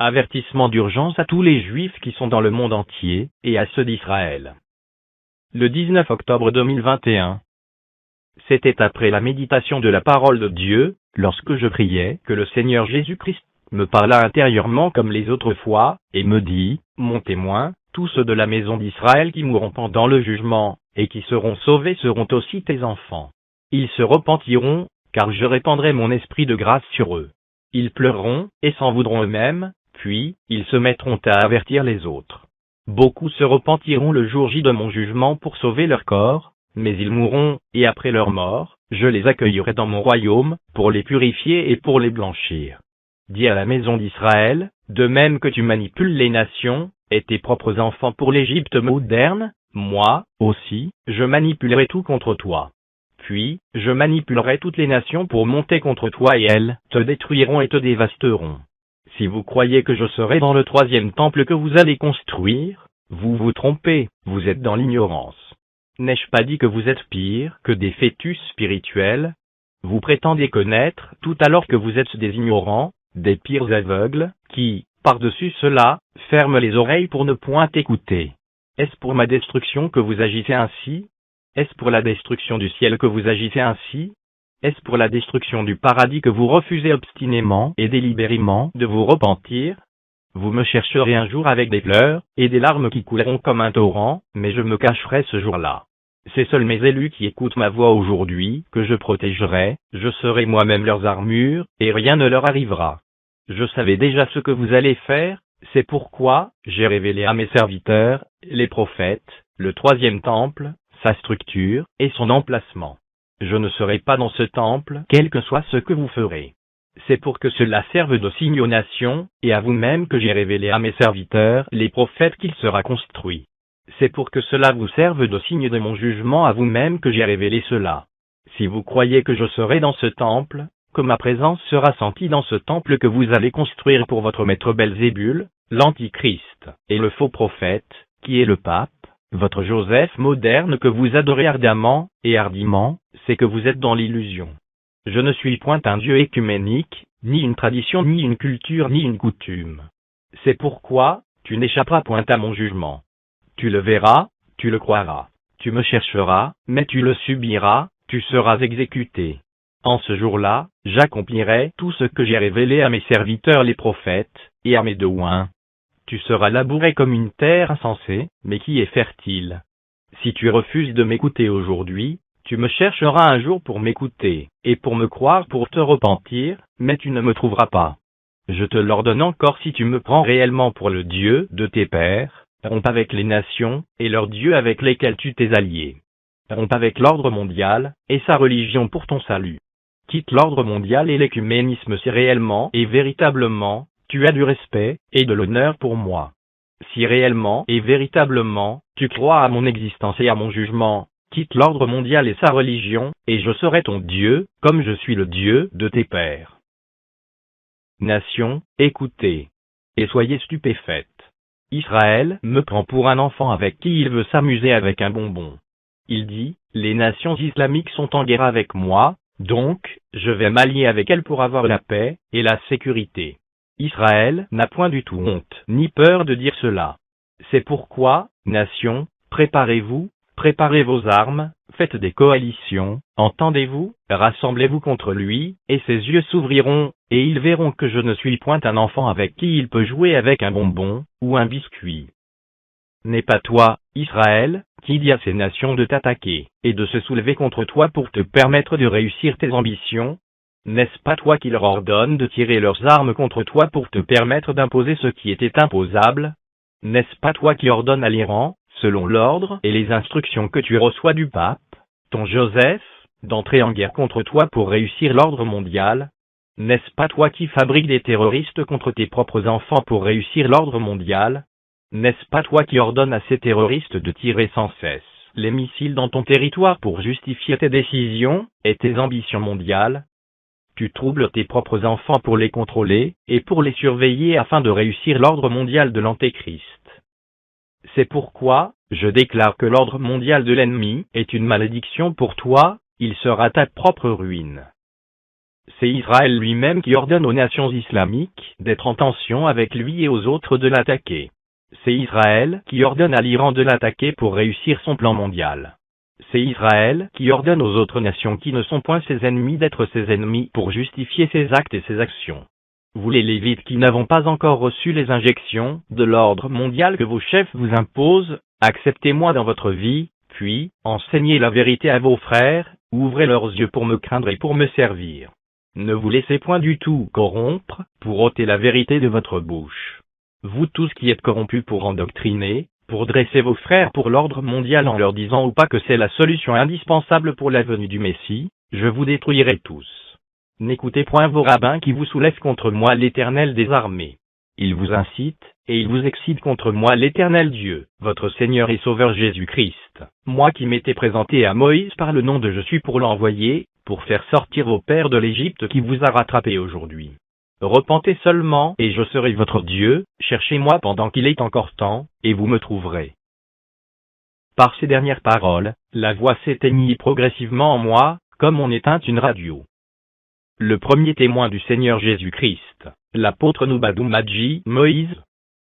Avertissement d'urgence à tous les Juifs qui sont dans le monde entier, et à ceux d'Israël. Le 19 octobre 2021. C'était après la méditation de la parole de Dieu, lorsque je priais, que le Seigneur Jésus-Christ me parla intérieurement comme les autres fois, et me dit, « Mon témoin, tous ceux de la maison d'Israël qui mourront pendant le jugement, et qui seront sauvés seront aussi tes enfants. Ils se repentiront, car je répandrai mon esprit de grâce sur eux. Ils pleureront, et s'en voudront eux-mêmes, puis, ils se mettront à avertir les autres. Beaucoup se repentiront le jour J de mon jugement pour sauver leur corps, mais ils mourront, et après leur mort, je les accueillerai dans mon royaume, pour les purifier et pour les blanchir. Dis à la maison d'Israël, de même que tu manipules les nations, et tes propres enfants pour l'Égypte moderne, moi, aussi, je manipulerai tout contre toi. Puis, je manipulerai toutes les nations pour monter contre toi et elles te détruiront et te dévasteront. Si vous croyez que je serai dans le troisième temple que vous allez construire, vous vous trompez, vous êtes dans l'ignorance. N'ai-je pas dit que vous êtes pire que des fœtus spirituels? Vous prétendez connaître tout alors que vous êtes des ignorants, des pires aveugles, qui, par-dessus cela, ferment les oreilles pour ne point écouter. Est-ce pour ma destruction que vous agissez ainsi? Est-ce pour la destruction du ciel que vous agissez ainsi? Est-ce pour la destruction du paradis que vous refusez obstinément et délibérément de vous repentir? Vous me chercherez un jour avec des pleurs et des larmes qui couleront comme un torrent, mais je me cacherai ce jour-là. C'est seuls mes élus qui écoutent ma voix aujourd'hui que je protégerai, je serai moi-même leurs armures, et rien ne leur arrivera. Je savais déjà ce que vous allez faire, c'est pourquoi j'ai révélé à mes serviteurs, les prophètes, le troisième temple, sa structure et son emplacement. Je ne serai pas dans ce temple, quel que soit ce que vous ferez. C'est pour que cela serve de signe aux nations, et à vous-même que j'ai révélé à mes serviteurs, les prophètes, qu'il sera construit. C'est pour que cela vous serve de signe de mon jugement à vous-même que j'ai révélé cela. Si vous croyez que je serai dans ce temple, que ma présence sera sentie dans ce temple que vous allez construire pour votre maître Belzébul, l'Antichrist, et le faux prophète, qui est le pape, votre Joseph moderne que vous adorez ardemment et hardiment, c'est que vous êtes dans l'illusion. Je ne suis point un Dieu écuménique, ni une tradition, ni une culture, ni une coutume. C'est pourquoi, tu n'échapperas point à mon jugement. Tu le verras, tu le croiras. Tu me chercheras, mais tu le subiras, tu seras exécuté. En ce jour-là, j'accomplirai tout ce que j'ai révélé à mes serviteurs les prophètes, et à mes douains. Tu seras labouré comme une terre insensée, mais qui est fertile. Si tu refuses de m'écouter aujourd'hui, tu me chercheras un jour pour m'écouter, et pour me croire pour te repentir, mais tu ne me trouveras pas. Je te l'ordonne encore, si tu me prends réellement pour le Dieu de tes pères, romps avec les nations, et leurs dieux avec lesquels tu t'es allié. Romps avec l'ordre mondial, et sa religion pour ton salut. Quitte l'ordre mondial et l'écuménisme si réellement et véritablement, tu as du respect et de l'honneur pour moi. Si réellement et véritablement, tu crois à mon existence et à mon jugement, quitte l'ordre mondial et sa religion, et je serai ton Dieu, comme je suis le Dieu de tes pères. Nation, écoutez, et soyez stupéfaites. Israël me prend pour un enfant avec qui il veut s'amuser avec un bonbon. Il dit, les nations islamiques sont en guerre avec moi, donc, je vais m'allier avec elles pour avoir la paix et la sécurité. Israël n'a point du tout honte ni peur de dire cela. C'est pourquoi, nation, préparez-vous, préparez vos armes, faites des coalitions, entendez-vous, rassemblez-vous contre lui, et ses yeux s'ouvriront, et ils verront que je ne suis point un enfant avec qui il peut jouer avec un bonbon, ou un biscuit. N'est pas toi, Israël, qui dis à ces nations de t'attaquer, et de se soulever contre toi pour te permettre de réussir tes ambitions? N'est-ce pas toi qui leur ordonne de tirer leurs armes contre toi pour te permettre d'imposer ce qui était imposable? N'est-ce pas toi qui ordonne à l'Iran, selon l'ordre et les instructions que tu reçois du pape, ton Joseph, d'entrer en guerre contre toi pour réussir l'ordre mondial? N'est-ce pas toi qui fabriques des terroristes contre tes propres enfants pour réussir l'ordre mondial? N'est-ce pas toi qui ordonnes à ces terroristes de tirer sans cesse les missiles dans ton territoire pour justifier tes décisions et tes ambitions mondiales? Tu troubles tes propres enfants pour les contrôler et pour les surveiller afin de réussir l'ordre mondial de l'Antéchrist. C'est pourquoi, je déclare que l'ordre mondial de l'ennemi est une malédiction pour toi, il sera ta propre ruine. C'est Israël lui-même qui ordonne aux nations islamiques d'être en tension avec lui et aux autres de l'attaquer. C'est Israël qui ordonne à l'Iran de l'attaquer pour réussir son plan mondial. C'est Israël qui ordonne aux autres nations qui ne sont point ses ennemis d'être ses ennemis pour justifier ses actes et ses actions. Vous les Lévites qui n'avons pas encore reçu les injections de l'ordre mondial que vos chefs vous imposent, acceptez-moi dans votre vie, puis enseignez la vérité à vos frères, ouvrez leurs yeux pour me craindre et pour me servir. Ne vous laissez point du tout corrompre, pour ôter la vérité de votre bouche. Vous tous qui êtes corrompus pour endoctriner, pour dresser vos frères pour l'ordre mondial en leur disant ou pas que c'est la solution indispensable pour la venue du Messie, je vous détruirai tous. N'écoutez point vos rabbins qui vous soulèvent contre moi l'Éternel des armées. Ils vous incitent, et ils vous excitent contre moi l'Éternel Dieu, votre Seigneur et Sauveur Jésus-Christ, moi qui m'étais présenté à Moïse par le nom de Je suis pour l'envoyer, pour faire sortir vos pères de l'Égypte qui vous a rattrapés aujourd'hui. Repentez seulement, et je serai votre Dieu, cherchez-moi pendant qu'il est encore temps, et vous me trouverez. Par ces dernières paroles, la voix s'éteignit progressivement en moi, comme on éteint une radio. Le premier témoin du Seigneur Jésus-Christ, l'apôtre Nubadou Madji, Moïse,